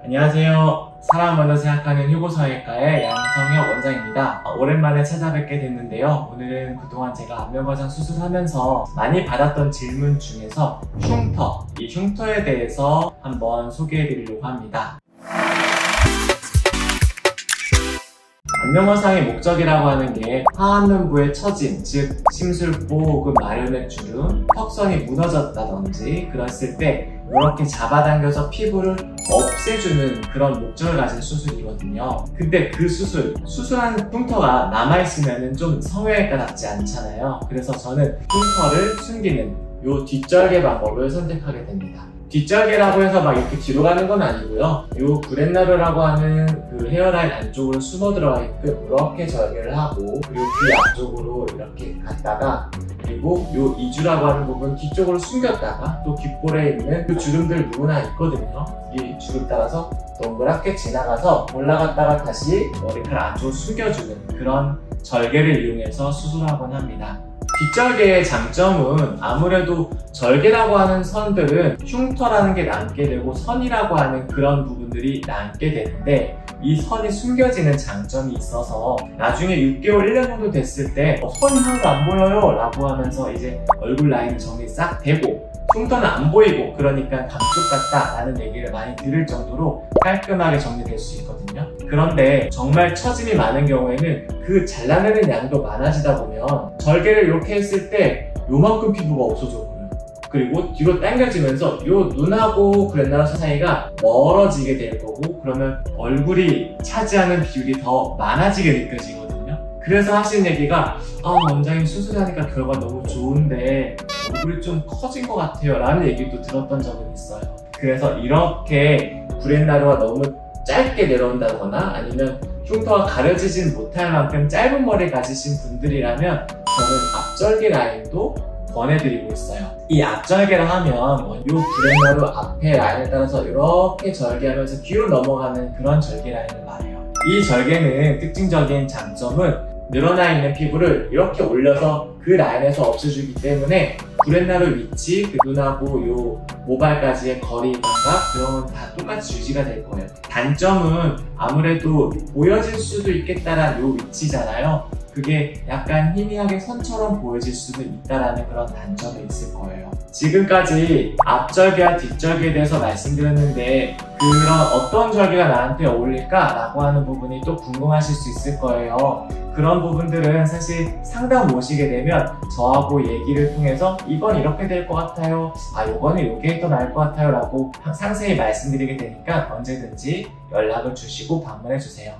안녕하세요. 사람 먼저 생각하는 휴고성형외과의 양성혁 원장입니다. 오랜만에 찾아뵙게 됐는데요. 오늘은 그동안 제가 안면과장 수술하면서 많이 받았던 질문 중에서 흉터, 이 흉터에 대해서 한번 소개해 드리려고 합니다. 안면과장의 목적이라고 하는 게 하안면부의 처짐, 즉 심술보 혹은 마련의 주름, 턱선이 무너졌다든지 그랬을 때 이렇게 잡아당겨서 피부를 없애주는 그런 목적을 가진 수술이거든요. 근데 그 수술한 흉터가 남아있으면 좀 성형외과답지 않잖아요. 그래서 저는 흉터를 숨기는 이 뒷절개 방법을 선택하게 됩니다. 뒷절개라고 해서 막 이렇게 뒤로 가는 건 아니고요. 이 브렛나루라고 하는 그 헤어라인 안쪽으로 숨어 들어가게끔 이렇게 절개를 하고, 그리고 귀 앞쪽으로 이렇게 갔다가, 그리고 이 이주라고 하는 부분 뒤쪽으로 숨겼다가, 또 귓볼에 있는 그 주름들 누구나 있거든요. 이 주름 따라서 동그랗게 지나가서 올라갔다가 다시 머리카락 안쪽으로 숨겨주는 그런 절개를 이용해서 수술하곤 합니다. 뒷절개의 장점은 아무래도 절개라고 하는 선들은 흉터라는 게 남게 되고 선이라고 하는 그런 부분들이 남게 되는데, 이 선이 숨겨지는 장점이 있어서 나중에 6개월, 1년 정도 됐을 때 선이 하나도 안 보여요 라고 하면서 이제 얼굴 라인은 정리 싹 되고 흉터는 안 보이고, 그러니까 감쪽 같다 라는 얘기를 많이 들을 정도로 깔끔하게 정리될 수 있거든요. 그런데 정말 처짐이 많은 경우에는 그 잘라내는 양도 많아지다 보면 절개를 이렇게 했을 때 요만큼 피부가 없어져 버려요. 그리고 뒤로 당겨지면서 요 눈하고 브렛나루 사이가 멀어지게 될 거고, 그러면 얼굴이 차지하는 비율이 더 많아지게 느껴지거든요. 그래서 하시는 얘기가 원장님 수술하니까 결과 너무 좋은데 얼굴이 좀 커진 것 같아요 라는 얘기도 들었던 적은 있어요. 그래서 이렇게 브렛나루가 너무 짧게 내려온다거나 아니면 흉터가 가려지진 못할 만큼 짧은 머리 가지신 분들이라면 저는 앞절개 라인도 권해드리고 있어요. 이 앞절개를 하면 이 브렛나루 앞에 라인에 따라서 이렇게 절개하면서 귀로 넘어가는 그런 절개 라인을 말해요. 이 절개는 특징적인 장점은 늘어나 있는 피부를 이렇게 올려서 그 라인에서 없애주기 때문에 브렛나루 위치, 그 눈하고 요 모발까지의 거리 감각 그런 건 다 똑같이 유지가 될 거예요. 단점은 아무래도 보여질 수도 있겠다라는 요 위치잖아요. 그게 약간 희미하게 선처럼 보여질 수는 있다라는 그런 단점이 있을 거예요. 지금까지 앞절개와 뒷절개에 대해서 말씀드렸는데 그런 어떤 절개가 나한테 어울릴까? 라고 하는 부분이 또 궁금하실 수 있을 거예요. 그런 부분들은 사실 상담 오시게 되면 저하고 얘기를 통해서 이건 이렇게 될 것 같아요, 요거는 요게 더 나을 것 같아요 라고 상세히 말씀드리게 되니까 언제든지 연락을 주시고 방문해 주세요.